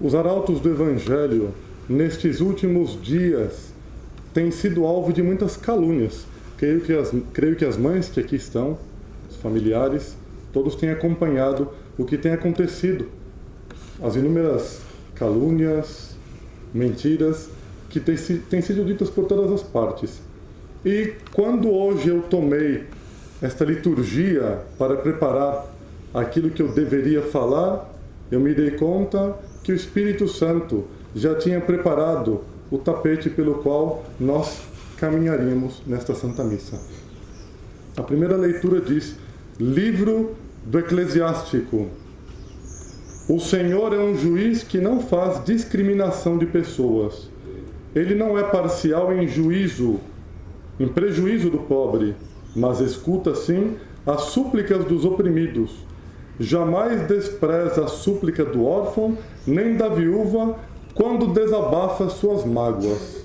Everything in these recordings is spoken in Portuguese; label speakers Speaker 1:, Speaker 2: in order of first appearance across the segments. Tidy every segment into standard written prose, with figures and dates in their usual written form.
Speaker 1: Os arautos do Evangelho, nestes últimos dias, têm sido alvo de muitas calúnias. Creio que as mães que aqui estão, os familiares, todos têm acompanhado o que tem acontecido. As inúmeras calúnias, mentiras, que têm sido ditas por todas as partes. E quando hoje eu tomei esta liturgia para preparar aquilo que eu deveria falar, eu me dei conta que o Espírito Santo já tinha preparado o tapete pelo qual nós caminharíamos nesta Santa Missa. A primeira leitura diz: Livro do Eclesiástico. O Senhor é um juiz que não faz discriminação de pessoas. Ele não é parcial em prejuízo do pobre, mas escuta, sim, as súplicas dos oprimidos. Jamais despreza a súplica do órfão, nem da viúva, quando desabafa suas mágoas.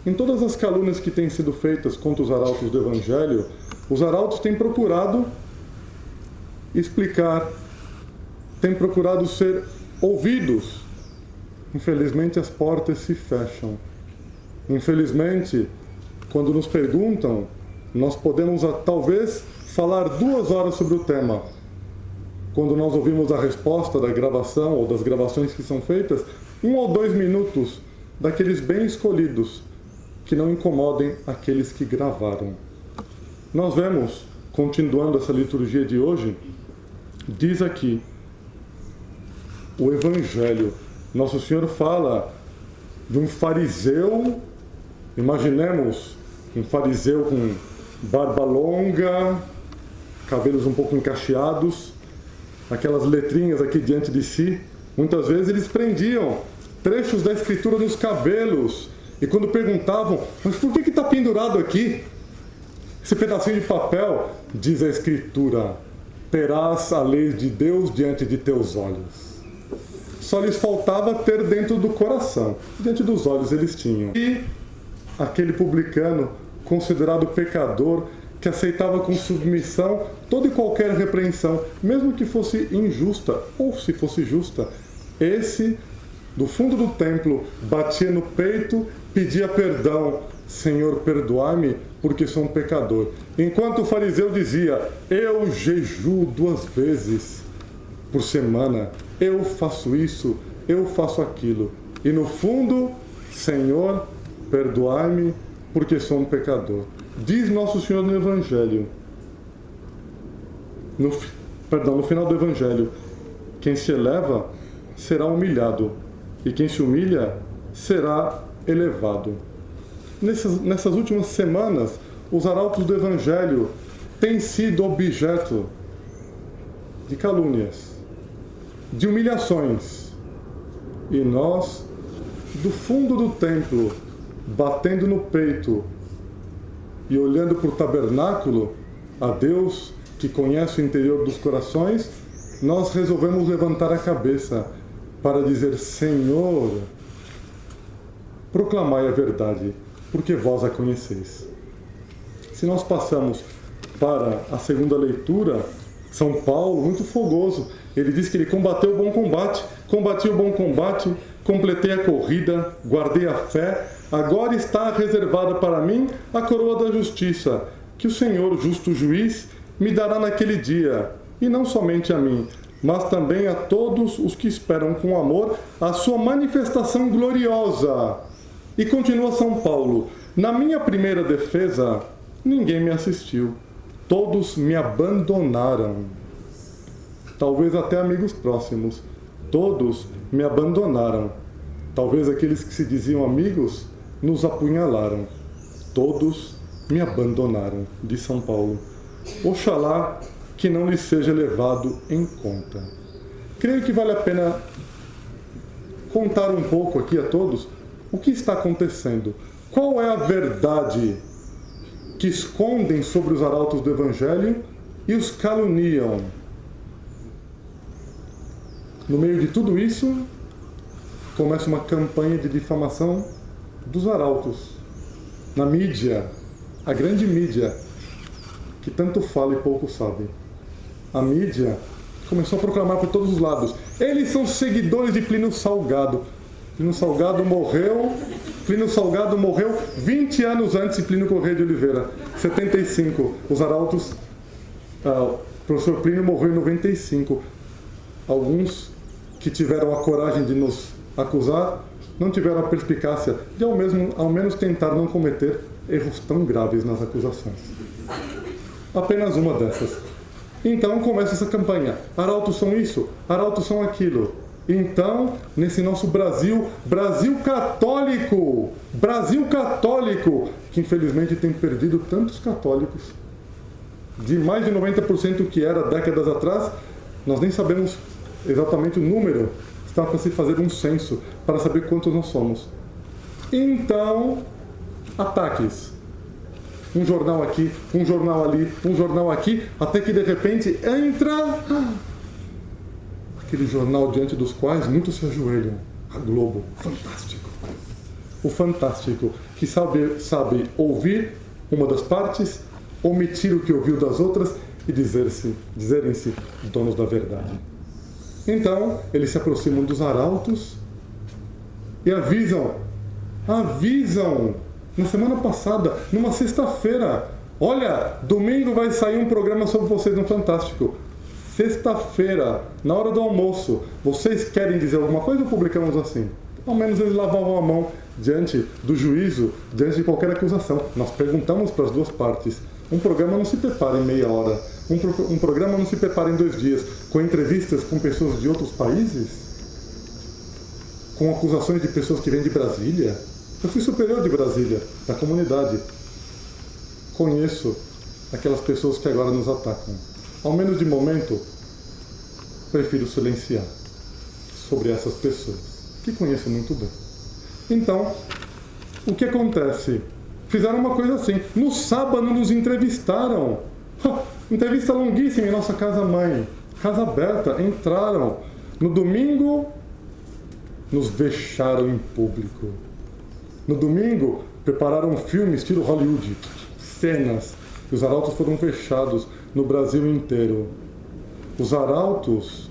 Speaker 1: Em todas as calúnias que têm sido feitas contra os arautos do Evangelho, os arautos têm procurado explicar, têm procurado ser ouvidos. Infelizmente, as portas se fecham. Infelizmente, quando nos perguntam, nós podemos talvez falar 2 horas sobre o tema. Quando nós ouvimos a resposta da gravação ou das gravações que são feitas, 1 ou 2 minutos daqueles bem escolhidos, que não incomodem aqueles que gravaram. Nós vemos, continuando essa liturgia de hoje, diz aqui, o Evangelho. Nosso Senhor fala de um fariseu, imaginemos um fariseu com barba longa, cabelos um pouco encacheados, aquelas letrinhas aqui diante de si. Muitas vezes eles prendiam trechos da Escritura nos cabelos, e quando perguntavam, mas por que está pendurado aqui? Esse pedacinho de papel, diz a Escritura, terás a lei de Deus diante de teus olhos. Só lhes faltava ter dentro do coração. Diante dos olhos eles tinham. E aquele publicano, considerado pecador, que aceitava com submissão toda e qualquer repreensão, mesmo que fosse injusta, ou se fosse justa, esse, do fundo do templo, batia no peito, pedia perdão. Senhor, perdoai-me, porque sou um pecador. Enquanto o fariseu dizia, eu jejuo 2 vezes por semana, eu faço isso, eu faço aquilo. E no fundo, Senhor, perdoai-me, porque sou um pecador. Diz Nosso Senhor no Evangelho, no final do Evangelho, quem se eleva será humilhado, e quem se humilha será elevado. Nessas últimas semanas, os arautos do Evangelho têm sido objeto de calúnias, de humilhações. E nós, do fundo do templo, batendo no peito e olhando para o tabernáculo, a Deus que conhece o interior dos corações, nós resolvemos levantar a cabeça para dizer, Senhor, proclamai a verdade, porque vós a conheceis. Se nós passamos para a segunda leitura, São Paulo, muito fogoso, ele diz que ele combateu o bom combate, combati o bom combate, completei a corrida, guardei a fé, agora está reservada para mim a coroa da justiça, que o Senhor, justo juiz, me dará naquele dia, e não somente a mim, mas também a todos os que esperam com amor a sua manifestação gloriosa. E continua São Paulo, na minha primeira defesa, ninguém me assistiu, todos me abandonaram. Talvez até amigos próximos, todos me abandonaram. Talvez aqueles que se diziam amigos nos apunhalaram. Todos me abandonaram, diz São Paulo. Oxalá que não lhe seja levado em conta. Creio que vale a pena contar um pouco aqui a todos o que está acontecendo. Qual é a verdade que escondem sobre os arautos do Evangelho e os caluniam? No meio de tudo isso, começa uma campanha de difamação dos arautos. Na mídia, a grande mídia, que tanto fala e pouco sabe. A mídia Começou a proclamar por todos os lados. Eles são seguidores de Plínio Salgado. Plínio Salgado morreu 20 anos antes de Plínio Corrêa de Oliveira, 75. Os arautos, o professor Plínio morreu em 95. Alguns que tiveram a coragem de nos acusar não tiveram a perspicácia de ao menos tentar não cometer erros tão graves nas acusações. Apenas uma dessas. Então começa essa campanha. Arautos são isso, arautos são aquilo. Então, nesse nosso Brasil católico, que infelizmente tem perdido tantos católicos, de mais de 90% que era décadas atrás, nós nem sabemos exatamente o número, está para se fazer um censo, para saber quantos nós somos. Então, ataques. Um jornal aqui, um jornal ali, um jornal aqui, até que de repente entra aquele jornal diante dos quais muitos se ajoelham. A Globo. Fantástico. O Fantástico, que sabe ouvir uma das partes, omitir o que ouviu das outras e dizerem-se donos da verdade. Então, eles se aproximam dos arautos e avisam, na semana passada, numa sexta-feira, olha, domingo vai sair um programa sobre vocês no Fantástico. Sexta-feira, na hora do almoço, vocês querem dizer alguma coisa ou publicamos assim? Ao menos eles lavavam a mão diante do juízo, diante de qualquer acusação. Nós perguntamos para as duas partes. Um programa não se prepara em meia hora. Um programa não se prepara em 2 dias, com entrevistas com pessoas de outros países, com acusações de pessoas que vêm de Brasília. Eu fui superior de Brasília, da comunidade. Conheço aquelas pessoas que agora nos atacam. Ao menos de momento, prefiro silenciar sobre essas pessoas, que conheço muito bem. Então, o que acontece? Fizeram uma coisa assim. No sábado nos entrevistaram. Entrevista longuíssima em nossa casa-mãe. Casa aberta. Entraram. No domingo, nos vexaram em público. No domingo, prepararam um filme estilo Hollywood. Cenas. Os arautos foram fechados no Brasil inteiro. Os arautos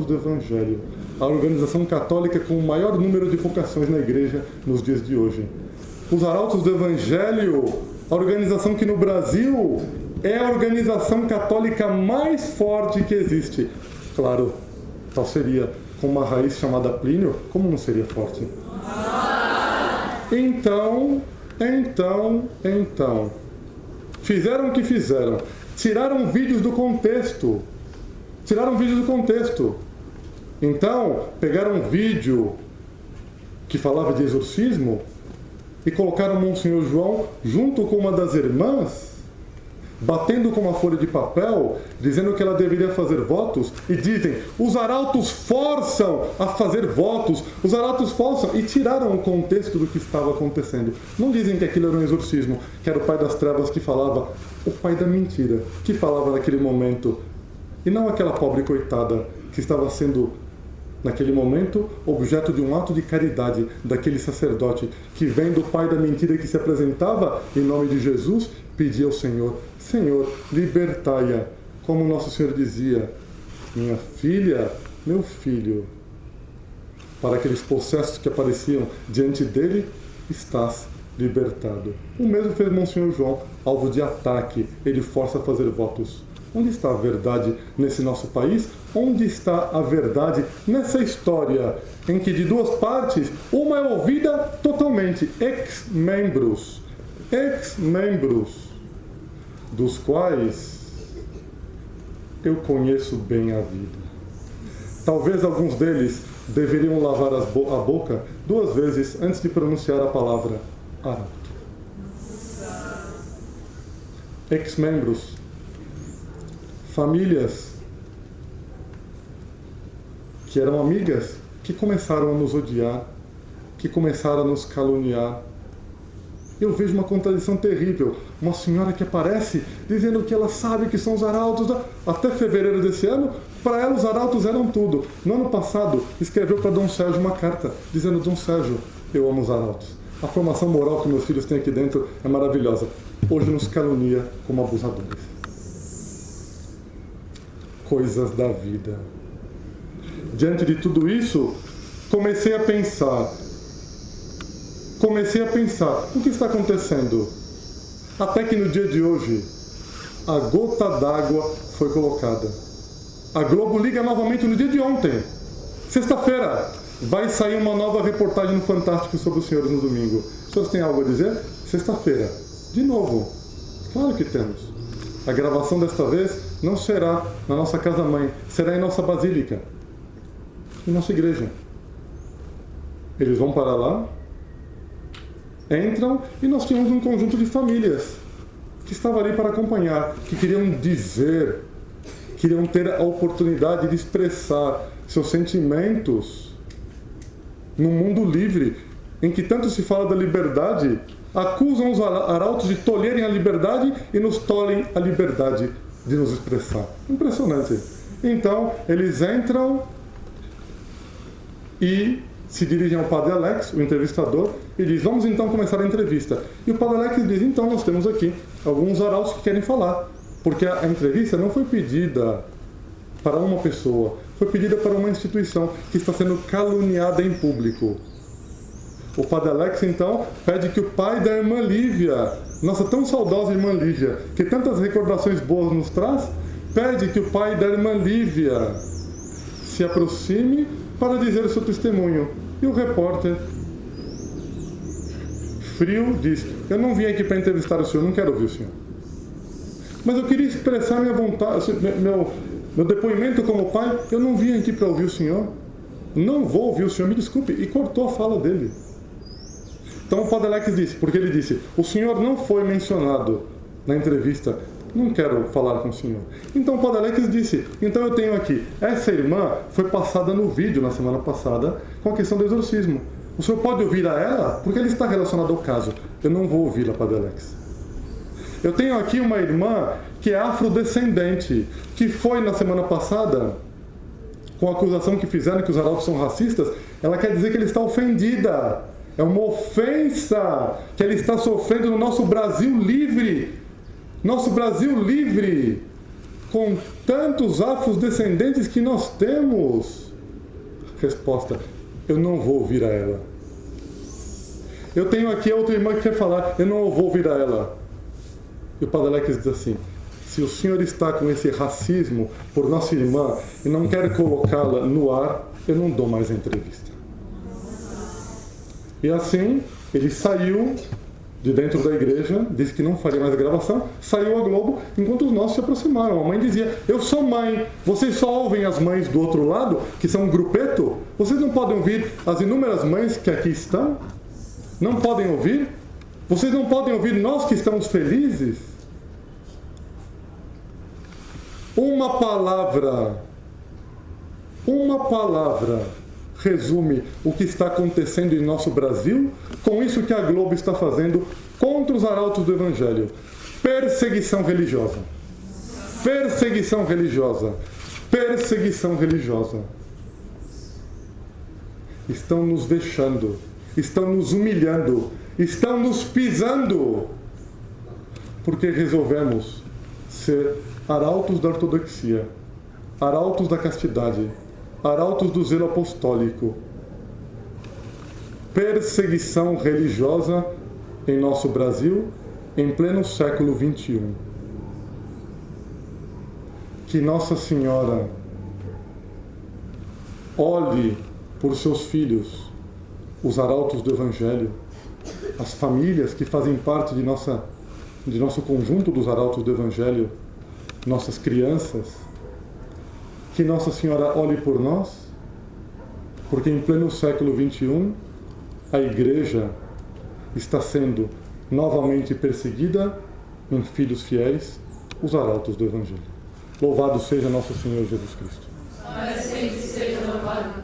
Speaker 1: do Evangelho. A organização católica com o maior número de vocações na igreja nos dias de hoje. Os arautos do Evangelho, a organização que no Brasil é a organização católica mais forte que existe. Claro, tal seria com uma raiz chamada Plínio, como não seria forte? Então, fizeram o que fizeram. Tiraram vídeos do contexto. Então, pegaram um vídeo que falava de exorcismo e colocaram o Monsenhor João junto com uma das irmãs, batendo com uma folha de papel, dizendo que ela deveria fazer votos, e dizem, os arautos forçam a fazer votos, e tiraram o contexto do que estava acontecendo. Não dizem que aquilo era um exorcismo, que era o pai das trevas que falava, o pai da mentira, que falava naquele momento, e não aquela pobre coitada que estava sendo, naquele momento, objeto de um ato de caridade daquele sacerdote que, vendo o pai da mentira que se apresentava em nome de Jesus, pedia ao Senhor, Senhor, libertai-a, como Nosso Senhor dizia, minha filha, meu filho, para aqueles possessos que apareciam diante dele, estás libertado. O mesmo fez Monsenhor João, alvo de ataque, ele força a fazer votos. Onde está a verdade nesse nosso país? Onde está a verdade nessa história em que de duas partes, uma é ouvida totalmente, ex-membros, dos quais eu conheço bem a vida. Talvez alguns deles deveriam lavar a boca 2 vezes antes de pronunciar a palavra arauto. Ex-membros, famílias que eram amigas, que começaram a nos odiar, que começaram a nos caluniar. Eu vejo uma contradição terrível. Uma senhora que aparece dizendo que ela sabe que são os arautos. Até fevereiro desse ano, para ela os arautos eram tudo. No ano passado, escreveu para Dom Sérgio uma carta dizendo, Dom Sérgio, eu amo os arautos. A formação moral que meus filhos têm aqui dentro é maravilhosa. Hoje nos calunia como abusadores. coisas da vida. Diante de tudo isso, comecei a pensar, o que está acontecendo? Até que no dia de hoje, a gota d'água foi colocada. A Globo liga novamente no dia de ontem. Sexta-feira, vai sair uma nova reportagem no Fantástico sobre os senhores no domingo. Os senhores têm algo a dizer? Sexta-feira, de novo. Claro que temos. A gravação desta vez não será na nossa casa-mãe, será em nossa basílica, em nossa igreja. Eles vão para lá, entram, e nós tínhamos um conjunto de famílias que estavam ali para acompanhar, que queriam dizer, queriam ter a oportunidade de expressar seus sentimentos num mundo livre, em que tanto se fala da liberdade, acusam os arautos de tolherem a liberdade e nos tolhem a liberdade de nos expressar. Impressionante. Então, eles entram e se dirigem ao Padre Alex, o entrevistador, e diz: vamos então começar a entrevista. E o Padre Alex diz: então nós temos aqui alguns arautos que querem falar, porque a entrevista não foi pedida para uma pessoa, foi pedida para uma instituição que está sendo caluniada em público. O Padre Alex, então, pede que o pai da irmã Lívia, nossa tão saudosa irmã Lívia, que tantas recordações boas nos traz, pede que o pai da irmã Lívia se aproxime para dizer o seu testemunho. E o repórter, frio, diz: eu não vim aqui para entrevistar o senhor, não quero ouvir o senhor. Mas eu queria expressar minha vontade, meu depoimento como pai, eu não vim aqui para ouvir o senhor. Não vou ouvir o senhor, me desculpe. E cortou a fala dele. Então o Padre Alex disse, porque ele disse: o senhor não foi mencionado na entrevista, não quero falar com o senhor. Então o Padre Alex disse: então eu tenho aqui, essa irmã foi passada no vídeo na semana passada com a questão do exorcismo. O senhor pode ouvir a ela? Porque ela está relacionada ao caso. Eu não vou ouvi-la, Padre Alex. Eu tenho aqui uma irmã que é afrodescendente, que foi na semana passada, com a acusação que fizeram que os arautos são racistas, ela quer dizer que ele está ofendida. É uma ofensa que ele está sofrendo no nosso Brasil livre. Nosso Brasil livre, com tantos afrodescendentes que nós temos. Resposta: eu não vou ouvir a ela. Eu tenho aqui outra irmã que quer falar, eu não vou ouvir a ela. E o Padre Alex diz assim: se o senhor está com esse racismo por nossa irmã e não quer colocá-la no ar, eu não dou mais a entrevista. E assim, ele saiu de dentro da igreja, disse que não faria mais a gravação, saiu a Globo, enquanto os nossos se aproximaram. A mãe dizia: eu sou mãe, vocês só ouvem as mães do outro lado, que são um grupeto? Vocês não podem ouvir as inúmeras mães que aqui estão? Não podem ouvir? Vocês não podem ouvir nós que estamos felizes? Uma palavra resume o que está acontecendo em nosso Brasil com isso que a Globo está fazendo contra os arautos do Evangelho. Perseguição religiosa. Perseguição religiosa. Perseguição religiosa. Estão nos vexando, estão nos humilhando, estão nos pisando, porque resolvemos ser arautos da ortodoxia, arautos da castidade, arautos do zelo apostólico. Perseguição religiosa em nosso Brasil, em pleno século XXI. Que Nossa Senhora olhe por seus filhos, os arautos do Evangelho, as famílias que fazem parte de nosso conjunto dos arautos do Evangelho, nossas crianças. Que Nossa Senhora olhe por nós, porque em pleno século XXI, a Igreja está sendo novamente perseguida em filhos fiéis, os arautos do Evangelho. Louvado seja nosso Senhor Jesus Cristo.